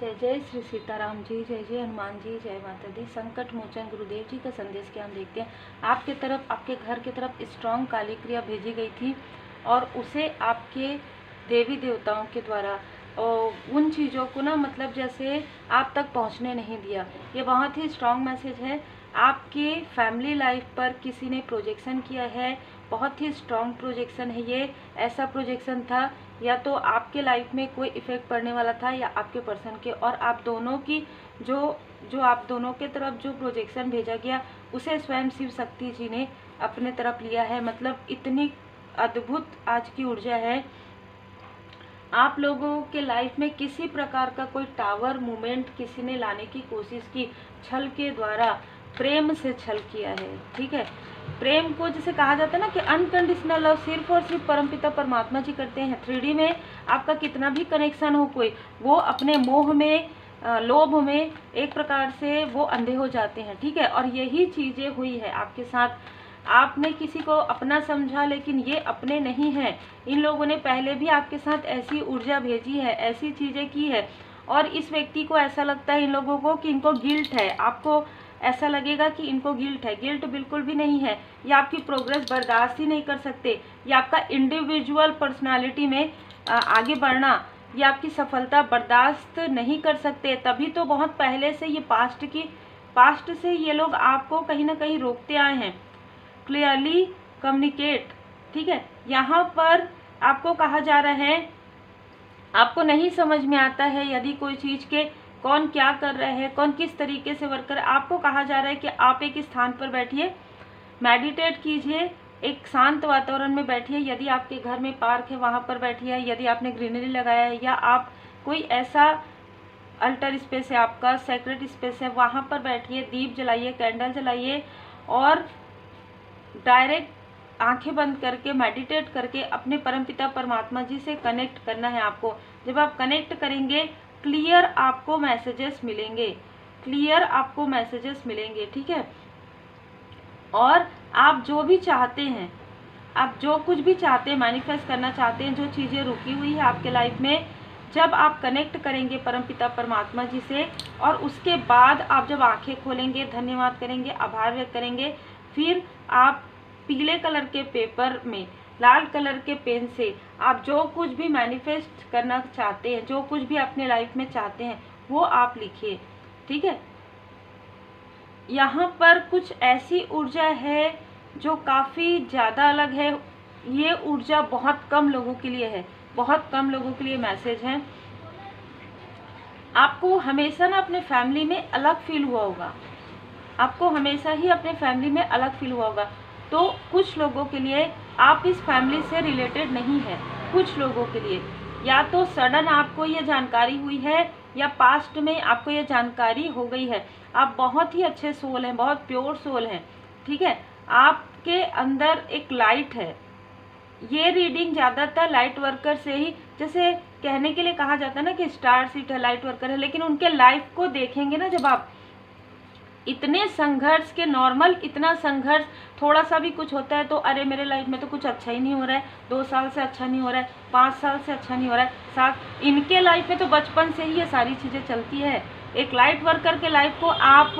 जय जय श्री सीताराम जी, जय जय हनुमान जी, जय माता दी। संकट मोचन गुरुदेव जी का संदेश क्या हम देखते हैं। आपके तरफ, आपके घर की तरफ स्ट्रॉन्ग काली क्रिया भेजी गई थी और उसे आपके देवी देवताओं के द्वारा और उन चीज़ों को ना मतलब जैसे आप तक पहुंचने नहीं दिया। ये बहुत ही स्ट्रॉन्ग मैसेज है। आपके फैमिली लाइफ पर किसी ने प्रोजेक्शन किया है, बहुत ही स्ट्रॉन्ग प्रोजेक्शन है ये। ऐसा प्रोजेक्शन था या तो आपके लाइफ में कोई इफेक्ट पड़ने वाला था या आपके पर्सन के, और आप दोनों की जो आप दोनों के तरफ जो प्रोजेक्शन भेजा गया उसे स्वयं शिव शक्ति जी ने अपने तरफ लिया है। मतलब इतनी अद्भुत आज की ऊर्जा है। आप लोगों के लाइफ में किसी प्रकार का कोई टावर मूवमेंट किसी ने लाने की कोशिश की, छल के द्वारा, प्रेम से छल किया है। ठीक है, प्रेम को जैसे कहा जाता है ना कि अनकंडीशनल लव सिर्फ और सिर्फ परमपिता परमात्मा जी करते हैं। 3D में आपका कितना भी कनेक्शन हो कोई, वो अपने मोह में, लोभ में एक प्रकार से वो अंधे हो जाते हैं। ठीक है, और यही चीजें हुई है आपके साथ। आपने किसी को अपना समझा लेकिन ये अपने नहीं है। इन लोगों ने पहले भी आपके साथ ऐसी ऊर्जा भेजी है, ऐसी चीजें की है, और इस व्यक्ति को ऐसा लगता है इन लोगों को कि इनको गिल्ट है। आपको ऐसा लगेगा कि इनको गिल्ट है। गिल्ट बिल्कुल भी नहीं है। ये आपकी प्रोग्रेस बर्दाश्त ही नहीं कर सकते। ये आपका इंडिविजुअल पर्सनालिटी में आगे बढ़ना, ये आपकी सफलता बर्दाश्त नहीं कर सकते। तभी तो बहुत पहले से ये पास्ट से ये लोग आपको कहीं ना कहीं रोकते आए हैं। Clearly communicate. ठीक है, यहाँ पर आपको कहा जा रहा है, आपको नहीं समझ में आता है यदि कोई चीज़ के कौन क्या कर रहे हैं, कौन किस तरीके से वर्क कर रहा है। आपको कहा जा रहा है कि आप एक स्थान पर बैठिए, मेडिटेट कीजिए, एक शांत वातावरण में बैठिए। यदि आपके घर में पार्क है वहाँ पर बैठिए, यदि आपने ग्रीनरी लगाया है या आप कोई ऐसा अल्टर स्पेस है, आपका सेक्रेट स्पेस है, वहाँ पर बैठिए, दीप जलाइए, कैंडल जलाइए और डायरेक्ट आंखें बंद करके मेडिटेट करके अपने परमपिता परमात्मा जी से कनेक्ट करना है आपको। जब आप कनेक्ट करेंगे क्लियर आपको मैसेजेस मिलेंगे, क्लियर आपको मैसेजेस मिलेंगे। ठीक है, और आप जो भी चाहते हैं, आप जो कुछ भी चाहते हैं, मैनिफेस्ट करना चाहते हैं, जो चीज़ें रुकी हुई है आपके लाइफ में, जब आप कनेक्ट करेंगे परमपिता परमात्मा जी से और उसके बाद आप जब आंखें खोलेंगे, धन्यवाद करेंगे, आभार व्यक्त करेंगे, फिर आप पीले कलर के पेपर में लाल कलर के पेन से आप जो कुछ भी मैनिफेस्ट करना चाहते हैं, जो कुछ भी अपने लाइफ में चाहते हैं, वो आप लिखिए। ठीक है, यहाँ पर कुछ ऐसी ऊर्जा है जो काफ़ी ज़्यादा अलग है। ये ऊर्जा बहुत कम लोगों के लिए है, बहुत कम लोगों के लिए मैसेज है। आपको हमेशा ना अपने फैमिली में अलग फील हुआ होगा, आपको हमेशा ही अपने फैमिली में अलग फील हुआ होगा। तो कुछ लोगों के लिए आप इस फैमिली से रिलेटेड नहीं है। कुछ लोगों के लिए या तो सडन आपको ये जानकारी हुई है या पास्ट में आपको ये जानकारी हो गई है। आप बहुत ही अच्छे सोल हैं, बहुत प्योर सोल हैं। ठीक है, आपके अंदर एक लाइट है। ये रीडिंग ज़्यादातर लाइट वर्कर से ही, जैसे कहने के लिए कहा जाता है ना कि स्टार सीट है, लाइट वर्कर है, लेकिन उनके लाइफ को देखेंगे ना जब आप, इतने संघर्ष के, नॉर्मल इतना संघर्ष, थोड़ा सा भी कुछ होता है तो अरे मेरे लाइफ में तो कुछ अच्छा ही नहीं हो रहा है, 2 साल से अच्छा नहीं हो रहा है, 5 साल से अच्छा नहीं हो रहा है, 7, इनके लाइफ में तो बचपन से ही ये सारी चीज़ें चलती है। एक लाइट वर्कर के लाइफ को आप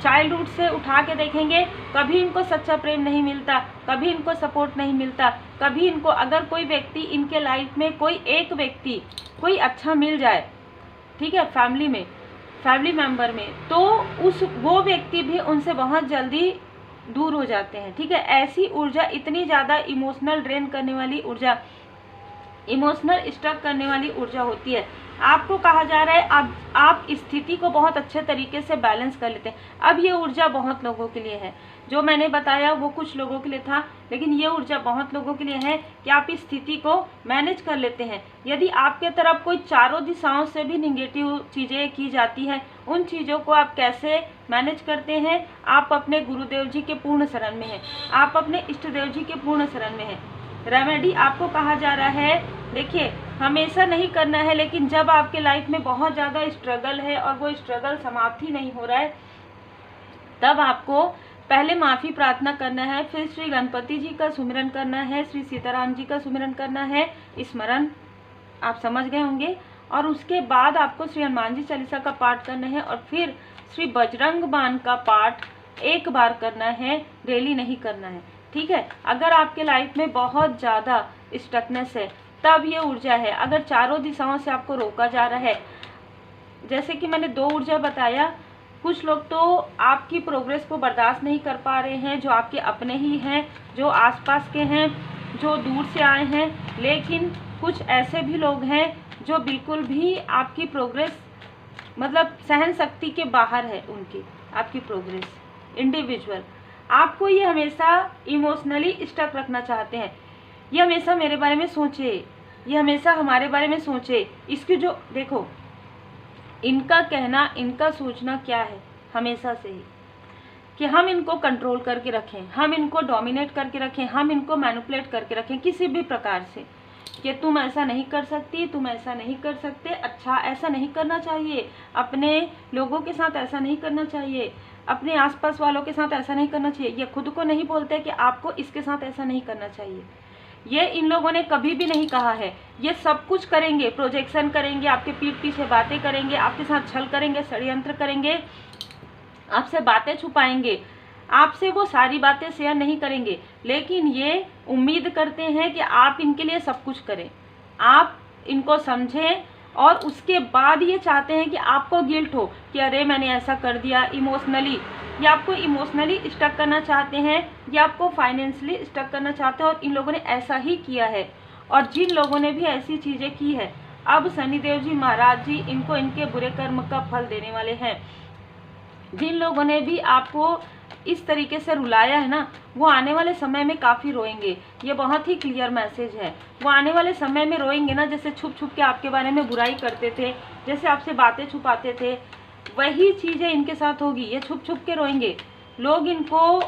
चाइल्डहुड से उठा के देखेंगे, कभी इनको सच्चा प्रेम नहीं मिलता, कभी इनको सपोर्ट नहीं मिलता, कभी इनको, अगर कोई व्यक्ति इनके लाइफ में, कोई एक व्यक्ति कोई अच्छा मिल जाए, ठीक है, फैमिली में, फैमिली मेंबर में, तो वो व्यक्ति भी उनसे बहुत जल्दी दूर हो जाते हैं। ठीक है, ऐसी ऊर्जा, इतनी ज़्यादा इमोशनल ड्रेन करने वाली ऊर्जा, इमोशनल स्ट्रक करने वाली ऊर्जा होती है। आपको कहा जा रहा है आप स्थिति को बहुत अच्छे तरीके से बैलेंस कर लेते हैं। अब ये ऊर्जा बहुत लोगों के लिए है। जो मैंने बताया वो कुछ लोगों के लिए था, लेकिन ये ऊर्जा बहुत लोगों के लिए है कि आप इस स्थिति को मैनेज कर लेते हैं। यदि आपके तरफ कोई चारों दिशाओं से भी निगेटिव चीज़ें की जाती हैं, उन चीज़ों को आप कैसे मैनेज करते हैं। आप अपने गुरुदेव जी के पूर्ण शरण में हैं, आप अपने इष्ट देव जी के पूर्ण शरण में हैं। रेमेडी आपको कहा जा रहा है, देखिए हमेशा नहीं करना है, लेकिन जब आपके लाइफ में बहुत ज़्यादा स्ट्रगल है और वो स्ट्रगल समाप्त ही नहीं हो रहा है, तब आपको पहले माफ़ी प्रार्थना करना है, फिर श्री गणपति जी का सुमिरन करना है, श्री सीताराम जी का सुमिरन करना है, स्मरण आप समझ गए होंगे। और उसके बाद आपको श्री हनुमान जी चालीसा का पाठ करना है और फिर श्री बजरंग बाण का पाठ एक बार करना है, डेली नहीं करना है। ठीक है। अगर आपके लाइफ में बहुत ज़्यादा स्टकनेस है तब ये ऊर्जा है। अगर चारों दिशाओं से आपको रोका जा रहा है, जैसे कि मैंने 2 ऊर्जा बताया, कुछ लोग तो आपकी प्रोग्रेस को बर्दाश्त नहीं कर पा रहे हैं, जो आपके अपने ही हैं, जो आसपास के हैं, जो दूर से आए हैं, लेकिन कुछ ऐसे भी लोग हैं जो बिल्कुल भी आपकी प्रोग्रेस मतलब सहन शक्ति के बाहर है उनकी आपकी प्रोग्रेस। इंडिविजुअल आपको ये हमेशा इमोशनली स्टक रखना चाहते हैं। ये हमेशा मेरे बारे में सोचे, ये हमेशा हमारे बारे में सोचे। इसकी जो देखो, इनका कहना, इनका सोचना क्या है हमेशा से ही कि हम इनको कंट्रोल करके रखें, हम इनको डोमिनेट करके रखें, हम इनको मैनिपुलेट करके रखें किसी भी प्रकार से, कि तुम ऐसा नहीं कर सकती, तुम ऐसा नहीं कर सकते, अच्छा ऐसा नहीं करना चाहिए, अपने लोगों के साथ ऐसा नहीं करना चाहिए, अपने आसपास वालों के साथ ऐसा नहीं करना चाहिए। ये खुद को नहीं बोलते कि आपको इसके साथ ऐसा नहीं करना चाहिए। ये इन लोगों ने कभी भी नहीं कहा है। ये सब कुछ करेंगे, प्रोजेक्शन करेंगे, आपके पीठ पीछे बातें करेंगे, आपके साथ छल करेंगे, षड्यंत्र करेंगे, आपसे बातें छुपाएंगे, आपसे वो सारी बातें शेयर नहीं करेंगे, लेकिन ये उम्मीद करते हैं कि आप इनके लिए सब कुछ करें, आप इनको समझें, और उसके बाद ये चाहते हैं कि आपको गिल्ट हो कि अरे मैंने ऐसा कर दिया। इमोशनली, या आपको इमोशनली स्टक करना चाहते हैं, या आपको फाइनेंशियली स्टक करना चाहते हैं, और इन लोगों ने ऐसा ही किया है। और जिन लोगों ने भी ऐसी चीज़ें की है, अब शनिदेव जी महाराज जी इनको इनके बुरे कर्म का फल देने वाले हैं। जिन लोगों ने भी आपको इस तरीके से रुलाया है ना, वो आने वाले समय में काफ़ी रोएंगे। ये बहुत ही क्लियर मैसेज है। वो आने वाले समय में रोएंगे ना, जैसे छुप छुप के आपके बारे में बुराई करते थे, जैसे आपसे बातें छुपाते थे, वही चीज़ें इनके साथ होगी। ये छुप छुप के रोएंगे। लोग इनको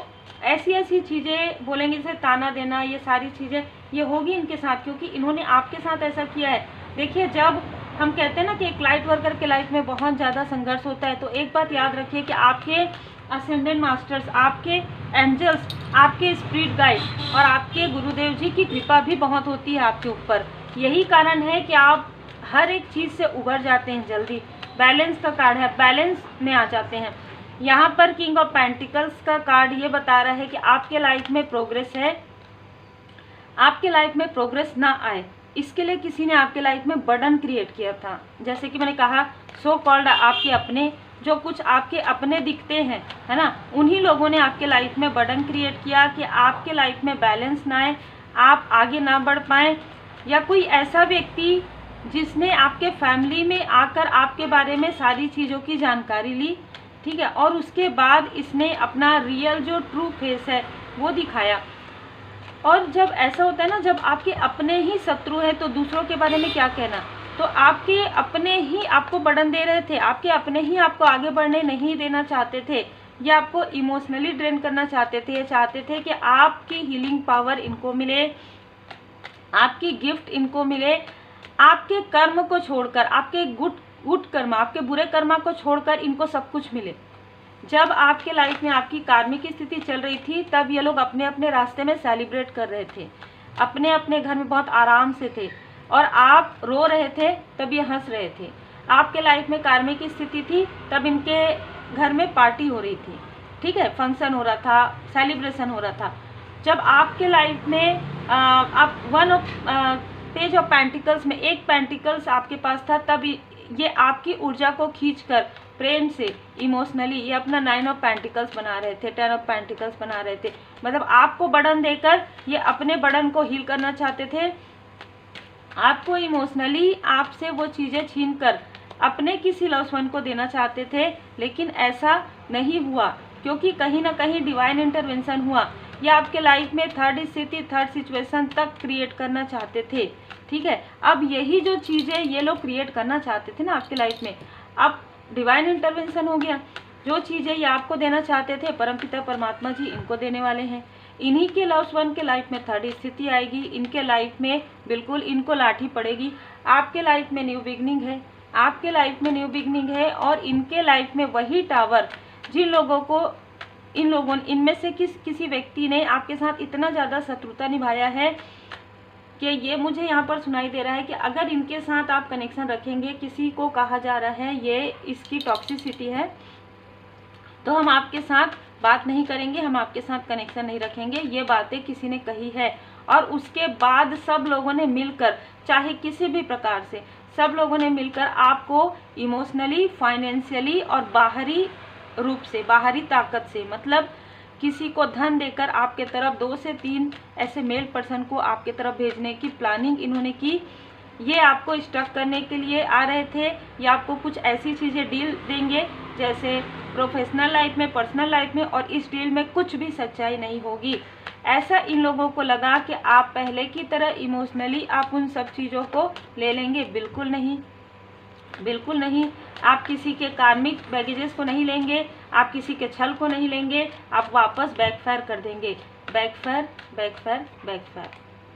ऐसी ऐसी चीज़ें बोलेंगे, जैसे ताना देना, ये सारी चीज़ें ये होगी इनके साथ, क्योंकि इन्होंने आपके साथ ऐसा किया है। देखिए, जब हम कहते हैं ना कि एक लाइट वर्कर के लाइफ में बहुत ज़्यादा संघर्ष होता है, तो एक बात याद रखिए कि आपके असेंडेंट मास्टर्स, आपके एंजल्स, आपके स्पिरिट गाइड और आपके गुरुदेव जी की कृपा भी बहुत होती है आपके ऊपर। यही कारण है कि आप हर एक चीज़ से उबर जाते हैं जल्दी। बैलेंस का कार्ड है, बैलेंस में आ जाते हैं। यहाँ पर किंग ऑफ पेंटिकल्स का कार्ड ये बता रहा है कि आपके लाइफ में प्रोग्रेस है, आपके लाइफ में प्रोग्रेस ना आए, इसके लिए किसी ने आपके लाइफ में बर्डन क्रिएट किया था। जैसे कि मैंने कहा, सो कॉल्ड आपके अपने, जो कुछ आपके अपने दिखते हैं, है ना, उन्हीं लोगों ने आपके लाइफ में बर्डन क्रिएट किया कि आपके लाइफ में बैलेंस ना आए, आप आगे ना बढ़ पाएँ। या कोई ऐसा व्यक्ति जिसने आपके फैमिली में आकर आपके बारे में सारी चीज़ों की जानकारी ली, ठीक है, और उसके बाद इसने अपना रियल जो ट्रू फेस है वो दिखाया। और जब ऐसा होता है ना, जब आपके अपने ही शत्रु हैं, तो दूसरों के बारे में क्या कहना। तो आपके अपने ही आपको बर्डन दे रहे थे, आपके अपने ही आपको आगे बढ़ने नहीं देना चाहते थे, या आपको इमोशनली ड्रेन करना चाहते थे। ये चाहते थे कि आपकी हीलिंग पावर इनको मिले, आपकी गिफ्ट इनको मिले, आपके कर्म को छोड़कर, आपके गुड कर्म, आपके बुरे कर्मा को छोड़कर इनको सब कुछ मिले। जब आपके लाइफ में आपकी कार्मिक स्थिति चल रही थी, तब ये लोग अपने अपने रास्ते में सेलिब्रेट कर रहे थे, अपने अपने घर में बहुत आराम से थे, और आप रो रहे थे तब ये हंस रहे थे। आपके लाइफ में कार्मिक स्थिति थी, तब इनके घर में पार्टी हो रही थी, ठीक है, फंक्शन हो रहा था, सेलिब्रेशन हो रहा था। जब आपके लाइफ में आप one of page of pentacles में एक पेंटिकल्स आपके पास था, तब ये आपकी ऊर्जा को खींचकर प्रेम से, इमोशनली, ये अपना 9 ऑफ पेंटिकल्स बना रहे थे, 10 ऑफ पेंटिकल्स बना रहे थे। मतलब आपको बर्डन देकर ये अपने बर्डन को हील करना चाहते थे। आपको इमोशनली आपसे वो चीज़ें छीनकर अपने किसी लव्ड वन को देना चाहते थे, लेकिन ऐसा नहीं हुआ, क्योंकि कहीं ना कहीं डिवाइन इंटरवेंशन हुआ। या आपके लाइफ में थर्ड स्थिति, थर्ड सिचुएशन तक क्रिएट करना चाहते थे, ठीक है। अब यही जो चीज़ें ये लोग क्रिएट करना चाहते थे ना आपके लाइफ में, अब डिवाइन इंटरवेंशन हो गया। जो चीज़ें ये आपको देना चाहते थे, परमपिता परमात्मा जी इनको देने वाले हैं। इन्हीं के लव्ड वन के लाइफ में थर्ड स्थिति आएगी, इनके लाइफ में बिल्कुल इनको लाठी पड़ेगी। आपके लाइफ में न्यू बिगनिंग है, आपके लाइफ में न्यू बिगनिंग है, और इनके लाइफ में वही टावर जिन लोगों को, इनमें से किसी व्यक्ति ने आपके साथ इतना ज़्यादा शत्रुता निभाया है कि ये मुझे यहाँ पर सुनाई दे रहा है कि अगर इनके साथ आप कनेक्शन रखेंगे, किसी को कहा जा रहा है ये इसकी टॉक्सिसिटी है, तो हम आपके साथ बात नहीं करेंगे, हम आपके साथ कनेक्शन नहीं रखेंगे। ये बातें किसी ने कही है और उसके बाद सब लोगों ने मिलकर, चाहे किसी भी प्रकार से, सब लोगों ने मिलकर आपको इमोशनली, फाइनेंशियली और बाहरी रूप से, बाहरी ताकत से, मतलब किसी को धन देकर आपके तरफ 2 से 3 ऐसे मेल पर्सन को आपके तरफ भेजने की प्लानिंग इन्होंने की। ये आपको स्टक करने के लिए आ रहे थे, या आपको कुछ ऐसी चीज़ें डील देंगे जैसे प्रोफेशनल लाइफ में, पर्सनल लाइफ में, और इस डील में कुछ भी सच्चाई नहीं होगी। ऐसा इन लोगों को लगा कि आप पहले की तरह इमोशनली आप उन सब चीज़ों को ले लेंगे। बिल्कुल नहीं, बिल्कुल नहीं। आप किसी के कार्मिक बैगेजेस को नहीं लेंगे, आप किसी के छल को नहीं लेंगे, आप वापस बैकफायर कर देंगे। Backfire, backfire, backfire.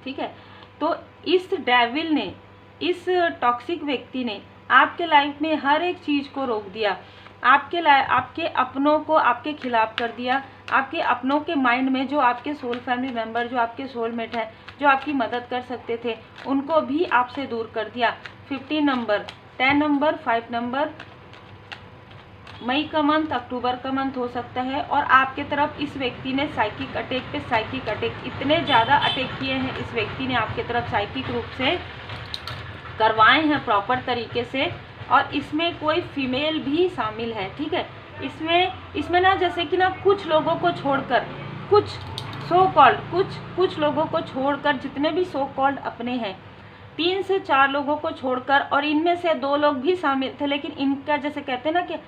ठीक है। तो इस डेविल ने, इस टॉक्सिक व्यक्ति ने आपके लाइफ में हर एक चीज़ को रोक दिया, आपके अपनों को आपके खिलाफ कर दिया, आपके अपनों के माइंड में जो आपके सोल फैमिली मेंबर, जो आपके सोलमेट हैं, जो आपकी मदद कर सकते थे, उनको भी आपसे दूर कर दिया। 15 नंबर, 10 नंबर, 5 नंबर, मई का मंथ, अक्टूबर का मंथ हो सकता है। और आपके तरफ इस व्यक्ति ने साइकिक अटैक पे साइकिक अटैक, इतने ज़्यादा अटैक किए हैं इस व्यक्ति ने आपके तरफ, साइकिक रूप से करवाए हैं प्रॉपर तरीके से। और इसमें कोई फीमेल भी शामिल है। ठीक है। इसमें ना जैसे कि ना कुछ लोगों को छोड़कर, कुछ सो कॉल्ड, कुछ लोगों को छोड़कर, जितने भी सो कॉल्ड अपने हैं, 3 से 4 लोगों को छोड़कर, और इनमें से 2 लोग भी शामिल थे, लेकिन इनका जैसे कहते हैं ना कि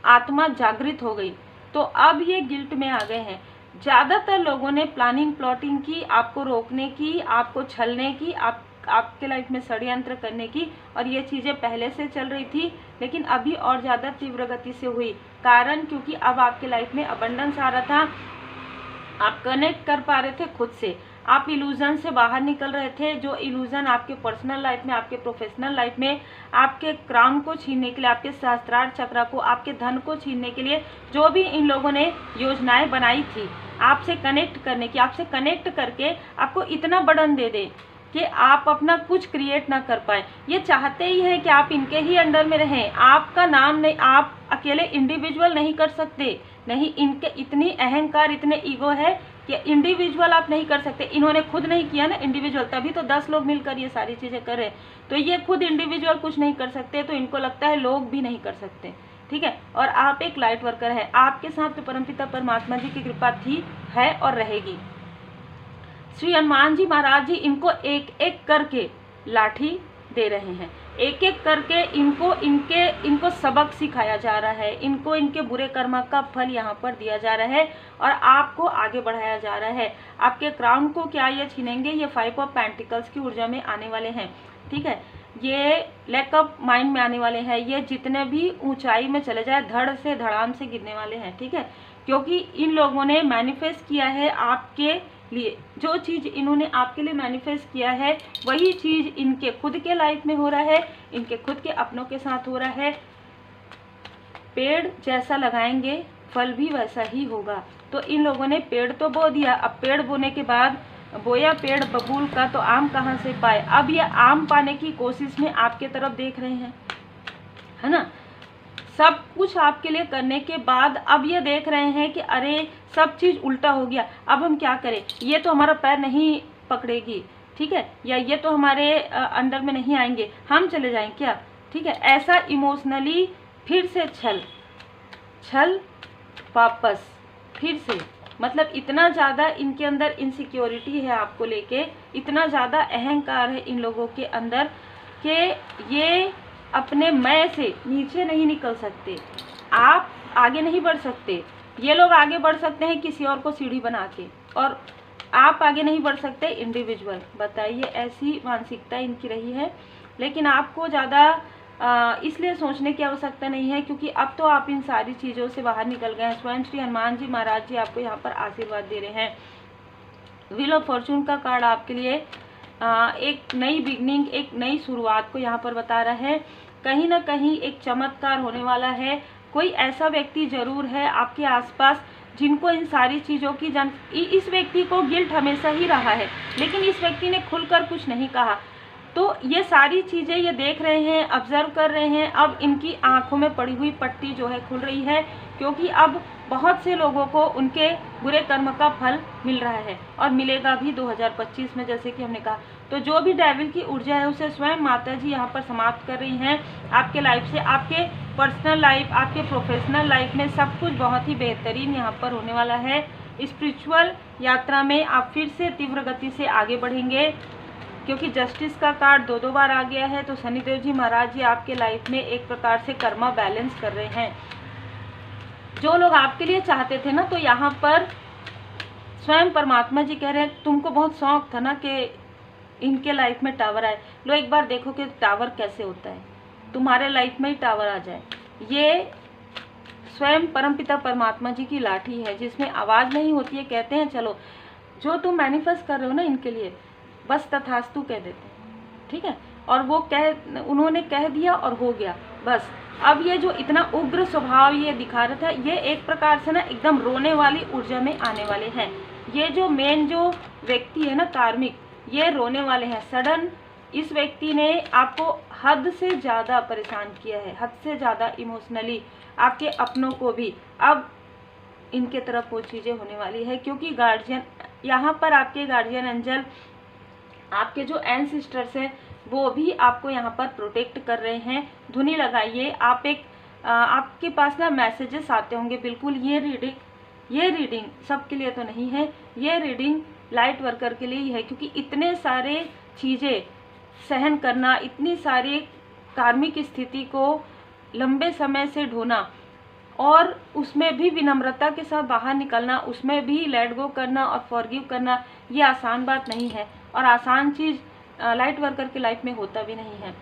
आत्मा जागृत हो गई, तो अब ये गिल्ट में आ गए हैं। ज़्यादातर लोगों ने प्लानिंग, प्लॉटिंग की, आपको रोकने की, आपको छलने की, आपके लाइफ में षड्यंत्र करने की, और ये चीज़ें पहले से चल रही थी, लेकिन अभी और ज़्यादा तीव्र गति से हुई। कारण क्योंकि अब आपके लाइफ में अबंडेंस आ रहा था, आप कनेक्ट कर पा रहे थे खुद से, आप इल्यूजन से बाहर निकल रहे थे। जो इल्यूजन आपके पर्सनल लाइफ में, आपके प्रोफेशनल लाइफ में, आपके क्राउन को छीनने के लिए, आपके सहस्त्रार चक्र को, आपके धन को छीनने के लिए जो भी इन लोगों ने योजनाएं बनाई थी आपसे कनेक्ट करने की, आपसे कनेक्ट करके आपको इतना बर्डन दे दे कि आप अपना कुछ क्रिएट ना कर पाए। ये चाहते ही हैं कि आप इनके ही अंडर में रहें, आपका नाम नहीं, आप अकेले इंडिविजुअल नहीं कर सकते, नहीं, इनके इतनी अहंकार, इतने ईगो है कि इंडिविजुअल आप नहीं कर सकते। इन्होंने खुद नहीं किया ना इंडिविजुअल, तभी तो 10 लोग मिलकर ये सारी चीज़ें कर रहे हैं। तो ये खुद इंडिविजुअल कुछ नहीं कर सकते, तो इनको लगता है लोग भी नहीं कर सकते। ठीक है। और आप एक लाइट वर्कर है, आपके साथ तो परमपिता परमात्मा जी की कृपा थी, है और रहेगी। श्री हनुमान जी महाराज जी इनको एक एक करके लाठी दे रहे हैं, एक एक करके इनको सबक सिखाया जा रहा है, इनको इनके बुरे कर्म का फल यहाँ पर दिया जा रहा है और आपको आगे बढ़ाया जा रहा है। आपके क्राउन को क्या ये छीनेंगे, ये 5 ऑफ पेंटिकल्स की ऊर्जा में आने वाले हैं। ठीक है। ये लैक ऑफ माइंड में आने वाले हैं, ये जितने भी ऊंचाई में चले जाए धड़ से धड़ाम से गिरने वाले हैं। ठीक है। क्योंकि इन लोगों ने मैनिफेस्ट किया है आपके लिए, जो चीज़ इन्होंने आपके लिए मैनिफेस्ट किया है वही चीज़ इनके खुद के लाइफ में हो रहा है, इनके खुद के अपनों के साथ हो रहा है। पेड़ जैसा लगाएंगे फल भी वैसा ही होगा। तो इन लोगों ने पेड़ तो बो दिया, अब पेड़ बोने के बाद बोया पेड़ बबूल का तो आम कहाँ से पाए। अब ये आम पाने की कोशिश में आपके तरफ देख रहे हैं, है ना। सब कुछ आपके लिए करने के बाद अब ये देख रहे हैं कि अरे सब चीज़ उल्टा हो गया, अब हम क्या करें, ये तो हमारा पैर नहीं पकड़ेगी। ठीक है। या ये तो हमारे अंडर में नहीं आएंगे, हम चले जाएं क्या। ठीक है। ऐसा इमोशनली फिर से छल वापस फिर से, मतलब इतना ज़्यादा इनके अंदर इनसिक्योरिटी है आपको लेके, इतना ज़्यादा अहंकार है इन लोगों के अंदर कि ये अपने मैं से नीचे नहीं निकल सकते, आप आगे नहीं बढ़ सकते। ये लोग आगे बढ़ सकते हैं किसी और को सीढ़ी बना के, और आप आगे नहीं बढ़ सकते इंडिविजुअल। बताइए, ऐसी मानसिकता इनकी रही है। लेकिन आपको ज़्यादा इसलिए सोचने की आवश्यकता नहीं है, क्योंकि अब तो आप इन सारी चीज़ों से बाहर निकल गए हैं। स्वयं श्री हनुमान जी महाराज जी आपको यहाँ पर आशीर्वाद दे रहे हैं। व्हील ऑफ फॉर्चून का कार्ड आपके लिए एक नई बिगनिंग, एक नई शुरुआत को यहाँ पर बता रहा है। कहीं ना कहीं एक चमत्कार होने वाला है। कोई ऐसा व्यक्ति जरूर है आपके आसपास जिनको इन सारी चीज़ों की इस व्यक्ति को गिल्ट हमेशा ही रहा है, लेकिन इस व्यक्ति ने खुलकर कुछ नहीं कहा। तो ये सारी चीज़ें ये देख रहे हैं, ऑब्जर्व कर रहे हैं। अब इनकी आंखों में पड़ी हुई पट्टी जो है खुल रही है, क्योंकि अब बहुत से लोगों को उनके बुरे कर्म का फल मिल रहा है और मिलेगा भी 2025 में, जैसे कि हमने कहा। तो जो भी डेविल की ऊर्जा है उसे स्वयं माता जी यहाँ पर समाप्त कर रही हैं आपके लाइफ से। आपके पर्सनल लाइफ, आपके प्रोफेशनल लाइफ में सब कुछ बहुत ही बेहतरीन यहाँ पर होने वाला है। स्पिरिचुअल यात्रा में आप फिर से तीव्र गति से आगे बढ़ेंगे, क्योंकि जस्टिस का कार्ड दो बार आ गया है। तो शनिदेव जी महाराज जी आपके लाइफ में एक प्रकार से कर्मा बैलेंस कर रहे हैं। जो लोग आपके लिए चाहते थे ना, तो यहाँ पर स्वयं परमात्मा जी कह रहे हैं तुमको बहुत शौक था ना कि इनके लाइफ में टावर आए, लो एक बार देखो कि टावर कैसे होता है, तुम्हारे लाइफ में ही टावर आ जाए। ये स्वयं परमपिता परमात्मा जी की लाठी है, जिसमें आवाज़ नहीं होती है। कहते हैं चलो जो तुम मैनिफेस्ट कर रहे हो ना इनके लिए, बस तथास्तु कह देते हैं, ठीक है। और वो उन्होंने कह दिया और हो गया बस। अब ये जो इतना उग्र स्वभाव ये दिखा रहा था, ये एक प्रकार से ना एकदम रोने वाली ऊर्जा में आने वाले हैं। ये जो मेन जो व्यक्ति है ना कार्मिक, ये रोने वाले हैं। सडन इस व्यक्ति ने आपको हद से ज़्यादा परेशान किया है, हद से ज़्यादा इमोशनली, आपके अपनों को भी। अब इनके तरफ वो चीज़ें होने वाली है, क्योंकि गार्जियन यहाँ पर आपके गार्जियन एंजल, आपके जो एंसेस्टर्स हैं वो भी आपको यहाँ पर प्रोटेक्ट कर रहे हैं। धुनी लगाइए। आपके पास ना मैसेजेस आते होंगे बिल्कुल। ये रीडिंग सबके लिए तो नहीं है, ये रीडिंग लाइट वर्कर के लिए ही है, क्योंकि इतने सारे चीज़ें सहन करना, इतनी सारी कार्मिक स्थिति को लंबे समय से ढोना और उसमें भी विनम्रता के साथ बाहर निकलना, उसमें भी लेट गो करना और फॉरगिव करना, ये आसान बात नहीं है और आसान चीज़ लाइट वर्कर की लाइफ में होता भी नहीं है।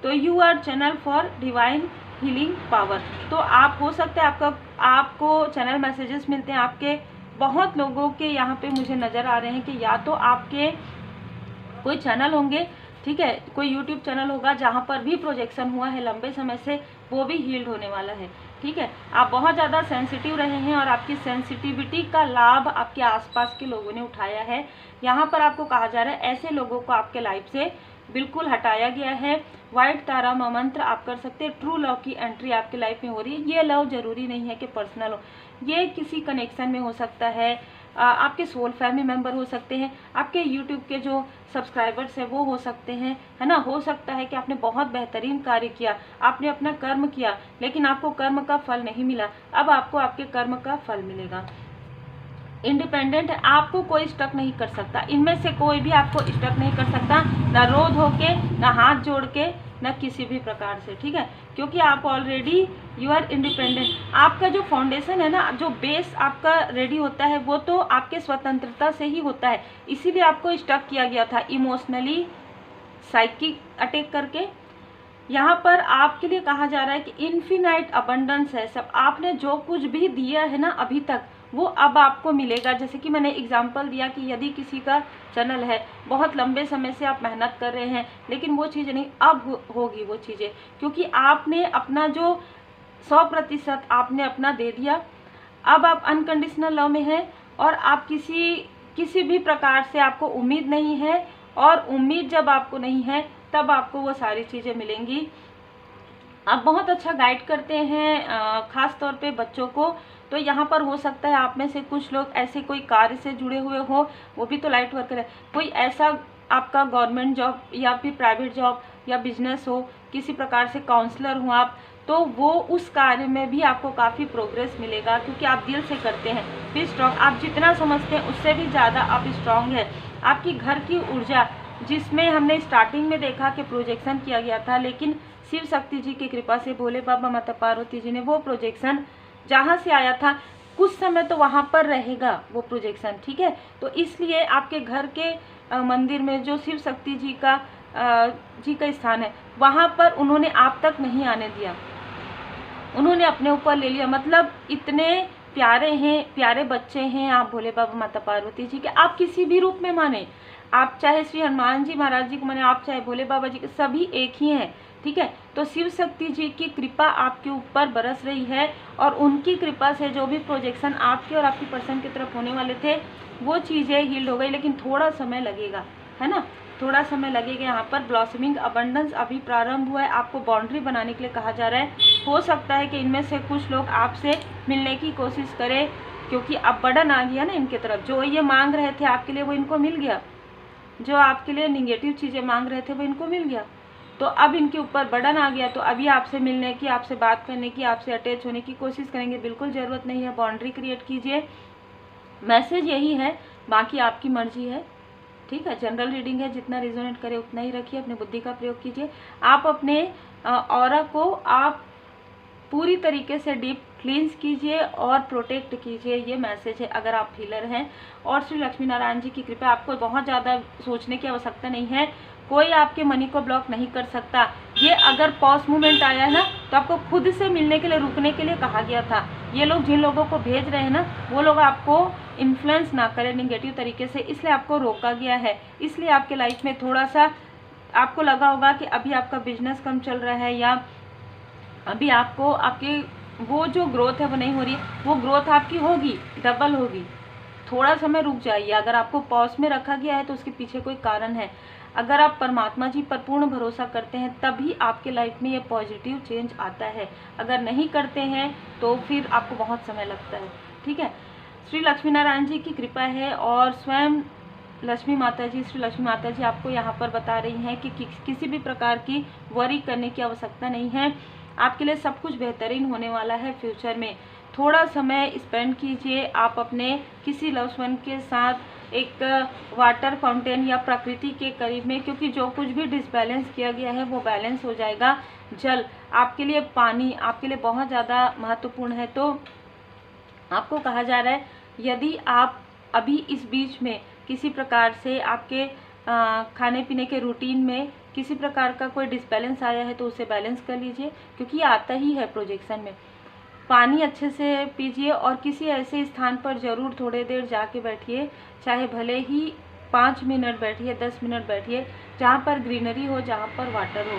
तो you our channel for divine healing power. तो आप हो सकता है आपको चैनल मैसेजेस मिलते हैं। आपके बहुत लोगों के यहाँ पे मुझे नज़र आ रहे हैं कि या तो आपके कोई चैनल होंगे, ठीक है, कोई यूट्यूब चैनल होगा जहाँ पर भी प्रोजेक्शन हुआ है लंबे समय से, वो भी हील्ड होने वाला है, ठीक है। आप बहुत ज़्यादा सेंसिटिव रहे हैं और आपकी सेंसिटिविटी का लाभ आपके आसपास के लोगों ने उठाया है। यहाँ पर आपको कहा जा रहा है ऐसे लोगों को आपके लाइफ से बिल्कुल हटाया गया है। व्हाइट तारा मंत्र आप कर सकते हैं। ट्रू लव की एंट्री आपकी लाइफ में हो रही है। ये लव जरूरी नहीं है कि पर्सनल हो, ये किसी कनेक्शन में हो सकता है। आपके सोल फैमिली मेंबर हो सकते हैं, आपके यूट्यूब के जो सब्सक्राइबर्स हैं वो हो सकते हैं, है ना। हो सकता है कि आपने बहुत बेहतरीन कार्य किया, आपने अपना कर्म किया, लेकिन आपको कर्म का फल नहीं मिला। अब आपको आपके कर्म का फल मिलेगा। इंडिपेंडेंट है, आपको कोई स्टक नहीं कर सकता। इनमें से कोई भी आपको स्टक नहीं कर सकता, ना रोध होके, ना हाथ जोड़ के, ना किसी भी प्रकार से, ठीक है, क्योंकि आप ऑलरेडी यू आर इंडिपेंडेंट। आपका जो फाउंडेशन है ना, जो बेस आपका रेडी होता है, वो तो आपके स्वतंत्रता से ही होता है। इसीलिए आपको स्टक किया गया था इमोशनली, साइकिक अटैक करके। यहाँ पर आपके लिए कहा जा रहा है कि इन्फिनाइट अबंडेंस है सब। आपने जो कुछ भी दिया है ना अभी तक, वो अब आपको मिलेगा। जैसे कि मैंने एग्जांपल दिया कि यदि किसी का चैनल है, बहुत लंबे समय से आप मेहनत कर रहे हैं, लेकिन वो चीज़ें नहीं, अब होगी वो चीज़ें, क्योंकि आपने अपना जो 100% आपने अपना दे दिया। अब आप अनकंडीशनल लव में हैं और आप किसी भी प्रकार से आपको उम्मीद नहीं है, और उम्मीद जब आपको नहीं है तब आपको वो सारी चीज़ें मिलेंगी। आप बहुत अच्छा गाइड करते हैं ख़ास तौर पे बच्चों को। तो यहाँ पर हो सकता है आप में से कुछ लोग ऐसे कोई कार्य से जुड़े हुए हो, वो भी तो लाइट वर्कर है। कोई ऐसा आपका गवर्नमेंट जॉब या फिर प्राइवेट जॉब या बिजनेस हो, किसी प्रकार से काउंसलर हो आप, तो वो उस कार्य में भी आपको काफ़ी प्रोग्रेस मिलेगा, क्योंकि आप दिल से करते हैं। फिर स्ट्रॉन्ग, आप जितना समझते हैं उससे भी ज़्यादा आप स्ट्रॉन्ग है। आपकी घर की ऊर्जा, जिसमें हमने स्टार्टिंग में देखा कि प्रोजेक्शन किया गया था, लेकिन शिव शक्ति जी की कृपा से, भोले बाबा माता पार्वती जी ने वो प्रोजेक्शन जहाँ से आया था कुछ समय तो वहाँ पर रहेगा वो प्रोजेक्शन, ठीक है। तो इसलिए आपके घर के मंदिर में जो शिव शक्ति जी का स्थान है, वहाँ पर उन्होंने आप तक नहीं आने दिया, उन्होंने अपने ऊपर ले लिया। मतलब इतने प्यारे हैं, प्यारे बच्चे हैं आप भोले बाबा माता पार्वती जी के। आप किसी भी रूप में माने, आप चाहे श्री हनुमान जी महाराज जी को माने, आप चाहे भोले बाबा जी के, सभी एक ही हैं, ठीक है। तो शिव शक्ति जी की कृपा आपके ऊपर बरस रही है और उनकी कृपा से जो भी प्रोजेक्शन आपके और आपकी पर्सन की तरफ होने वाले थे वो चीज़ें हील्ड हो गई, लेकिन थोड़ा समय लगेगा, है ना, थोड़ा समय लगेगा। यहाँ पर ब्लॉसमिंग अबंडेंस अभी प्रारंभ हुआ है, आपको बाउंड्री बनाने के लिए कहा जा रहा है। हो सकता है कि इनमें से कुछ लोग आपसे मिलने की कोशिश करें, क्योंकि अब बर्डन आ गया ना इनके तरफ। जो ये मांग रहे थे आपके लिए वो इनको मिल गया, जो आपके लिए निगेटिव चीज़ें मांग रहे थे वो इनको मिल गया। तो अब इनके ऊपर बर्डन आ गया, तो अभी आपसे मिलने की, आपसे बात करने की, आपसे अटैच होने की कोशिश करेंगे। बिल्कुल ज़रूरत नहीं है, बाउंड्री क्रिएट कीजिए। मैसेज यही है, बाकी आपकी मर्जी है, ठीक है। जनरल रीडिंग है, जितना रिजोनेट करे उतना ही रखिए, अपनी बुद्धि का प्रयोग कीजिए। आप अपने ऑरा को आप पूरी तरीके से डीप क्लींस कीजिए और प्रोटेक्ट कीजिए, ये मैसेज है अगर आप हीलर हैं। और श्री लक्ष्मी नारायण जी की कृपा, आपको बहुत ज़्यादा सोचने की आवश्यकता नहीं है, कोई आपके मनी को ब्लॉक नहीं कर सकता। ये अगर पॉज मूवमेंट आया है ना, तो आपको खुद से मिलने के लिए, रुकने के लिए कहा गया था। ये लोग जिन लोगों को भेज रहे हैं ना, वो लोग आपको इन्फ्लुएंस ना करें निगेटिव तरीके से, इसलिए आपको रोका गया है। इसलिए आपके लाइफ में थोड़ा सा आपको लगा होगा कि अभी आपका बिजनेस कम चल रहा है, या अभी आपको आपकी वो जो ग्रोथ है वो नहीं हो रही है। वो ग्रोथ आपकी होगी, डबल होगी। थोड़ा समय रुक जाइए। अगर आपको पॉज में रखा गया है तो उसके पीछे कोई कारण है। अगर आप परमात्मा जी पर पूर्ण भरोसा करते हैं तभी आपके लाइफ में ये पॉजिटिव चेंज आता है। अगर नहीं करते हैं तो फिर आपको बहुत समय लगता है, ठीक है। श्री लक्ष्मी नारायण जी की कृपा है और स्वयं लक्ष्मी माता जी, श्री लक्ष्मी माता जी आपको यहाँ पर बता रही हैं कि किसी भी प्रकार की वरी करने की आवश्यकता नहीं है। आपके लिए सब कुछ बेहतरीन होने वाला है फ्यूचर में। थोड़ा समय स्पेंड कीजिए आप अपने किसी लव्ड वन के साथ एक वाटर फाउंटेन या प्रकृति के करीब में, क्योंकि जो कुछ भी डिसबैलेंस किया गया है वो बैलेंस हो जाएगा। जल आपके लिए, पानी आपके लिए बहुत ज़्यादा महत्वपूर्ण है। तो आपको कहा जा रहा है यदि आप अभी इस बीच में किसी प्रकार से आपके खाने पीने के रूटीन में किसी प्रकार का कोई डिसबैलेंस आया है तो उसे बैलेंस कर लीजिए, क्योंकि आता ही है प्रोजेक्शन में। पानी अच्छे से पीजिए और किसी ऐसे स्थान पर ज़रूर थोड़ी देर जाके बैठिए, चाहे भले ही 5 मिनट बैठिए, 10 मिनट बैठिए, जहाँ पर ग्रीनरी हो, जहाँ पर वाटर हो,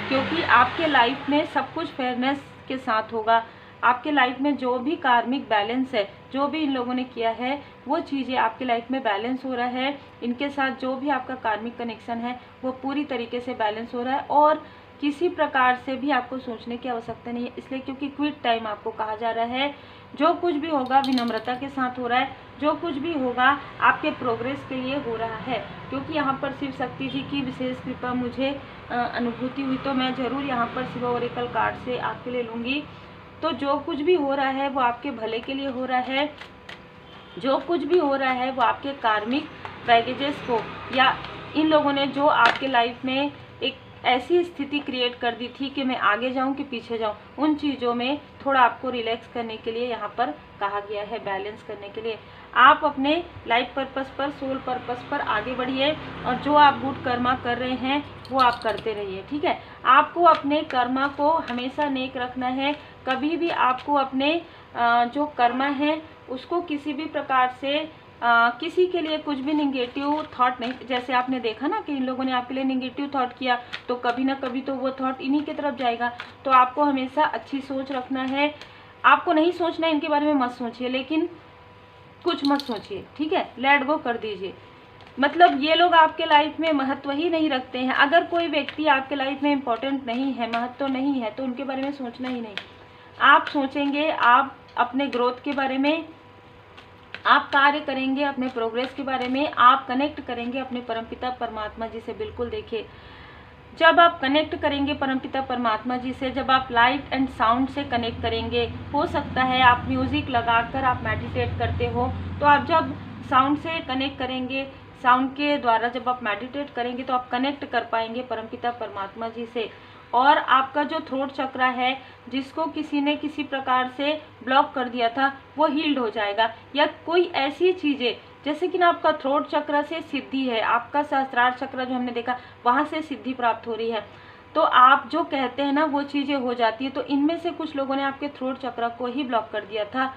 क्योंकि आपके लाइफ में सब कुछ फेयरनेस के साथ होगा। आपके लाइफ में जो भी कार्मिक बैलेंस है, जो भी इन लोगों ने किया है वो चीज़ें आपके लाइफ में बैलेंस हो रहा है। इनके साथ जो भी आपका कार्मिक कनेक्शन है वो पूरी तरीके से बैलेंस हो रहा है और किसी प्रकार से भी आपको सोचने की आवश्यकता नहीं है। इसलिए क्योंकि क्विट टाइम आपको कहा जा रहा है। जो कुछ भी होगा विनम्रता के साथ हो रहा है, जो कुछ भी होगा आपके प्रोग्रेस के लिए हो रहा है। क्योंकि यहाँ पर शिव शक्ति जी की विशेष कृपा मुझे अनुभूति हुई, तो मैं ज़रूर यहाँ पर शिव ओरेकल कार्ड से आपके लिए लूँगी। तो जो कुछ भी हो रहा है वो आपके भले के लिए हो रहा है। जो कुछ भी हो रहा है वो आपके कार्मिक बैगेजेस को, या इन लोगों ने जो आपके लाइफ में एक ऐसी स्थिति क्रिएट कर दी थी कि मैं आगे जाऊं कि पीछे जाऊं, उन चीज़ों में थोड़ा आपको रिलैक्स करने के लिए यहाँ पर कहा गया है, बैलेंस करने के लिए। आप अपने लाइफ पर्पस पर, सोल पर्पस पर आगे बढ़िए और जो आप गुड कर्मा कर रहे हैं वो आप करते रहिए, ठीक है। आपको अपने कर्मा को हमेशा नेक रखना है। कभी भी आपको अपने जो कर्मा है उसको किसी भी प्रकार से किसी के लिए कुछ भी निगेटिव थॉट नहीं, जैसे आपने देखा ना कि इन लोगों ने आपके लिए निगेटिव थॉट किया तो कभी ना कभी तो वो थॉट इन्हीं की तरफ जाएगा। तो आपको हमेशा अच्छी सोच रखना है। आपको नहीं सोचना है इनके बारे में, मत सोचिए, लेकिन कुछ मत सोचिए, ठीक है, लेट गो कर दीजिए। मतलब ये लोग आपके लाइफ में महत्व ही नहीं रखते हैं। अगर कोई व्यक्ति आपके लाइफ में इम्पोर्टेंट नहीं है, महत्व नहीं है, तो उनके बारे में सोचना ही नहीं। आप सोचेंगे आप अपने ग्रोथ के बारे में, आप कार्य करेंगे अपने प्रोग्रेस के बारे में, आप कनेक्ट करेंगे अपने परमपिता परमात्मा जी से। बिल्कुल देखिए, जब आप कनेक्ट करेंगे परमपिता परमात्मा जी से, जब आप लाइट एंड साउंड से कनेक्ट करेंगे, हो सकता है आप म्यूज़िक लगाकर आप मेडिटेट करते हो, तो आप जब साउंड से कनेक्ट करेंगे, साउंड के द्वारा जब आप मेडिटेट करेंगे तो आप कनेक्ट कर पाएंगे परमपिता परमात्मा जी से। और आपका जो थ्रोट चक्र है, जिसको किसी ने किसी प्रकार से ब्लॉक कर दिया था, वो हील्ड हो जाएगा। या कोई ऐसी चीज़ें जैसे कि ना आपका थ्रोट चक्र से सिद्धि है, आपका सहस्त्रार चक्र जो हमने देखा वहाँ से सिद्धि प्राप्त हो रही है, तो आप जो कहते हैं ना वो चीज़ें हो जाती है। तो इनमें से कुछ लोगों ने आपके थ्रोट चक्र को ही ब्लॉक कर दिया था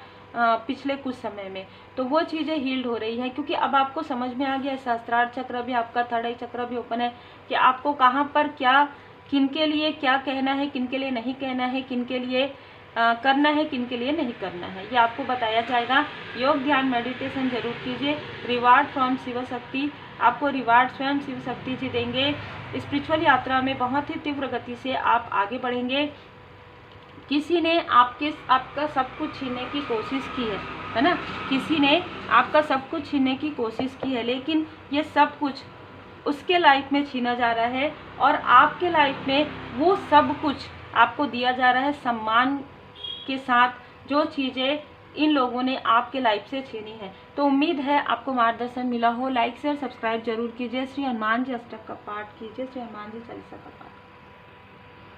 पिछले कुछ समय में, तो वो चीज़ें हील्ड हो रही है। क्योंकि अब आपको समझ में आ गया, सहस्त्रार चक्र भी आपका, थर्ड आई चक्र भी ओपन है कि आपको कहाँ पर क्या किनके लिए क्या कहना है, किनके लिए नहीं कहना है, किनके लिए करना है, किनके लिए नहीं करना है, ये आपको बताया जाएगा। योग ध्यान मेडिटेशन जरूर कीजिए। रिवार्ड फ्रॉम शिव शक्ति, आपको रिवार्ड स्वयं शिव शक्ति जी देंगे। स्पिरिचुअल यात्रा में बहुत ही तीव्र गति से आप आगे बढ़ेंगे। किसी ने आपका सब कुछ छीनने की कोशिश की है ना, किसी ने आपका सब कुछ छीनने की कोशिश की है, लेकिन ये सब कुछ उसके लाइफ में छीना जा रहा है और आपके लाइफ में वो सब कुछ आपको दिया जा रहा है सम्मान के साथ, जो चीज़ें इन लोगों ने आपके लाइफ से छीनी है। तो उम्मीद है आपको मार्गदर्शन मिला हो। लाइक शेयर सब्सक्राइब जरूर कीजिए। श्री हनुमान जी अष्टक का पाठ कीजिए, श्री हनुमान जी चालीसा का पाठ।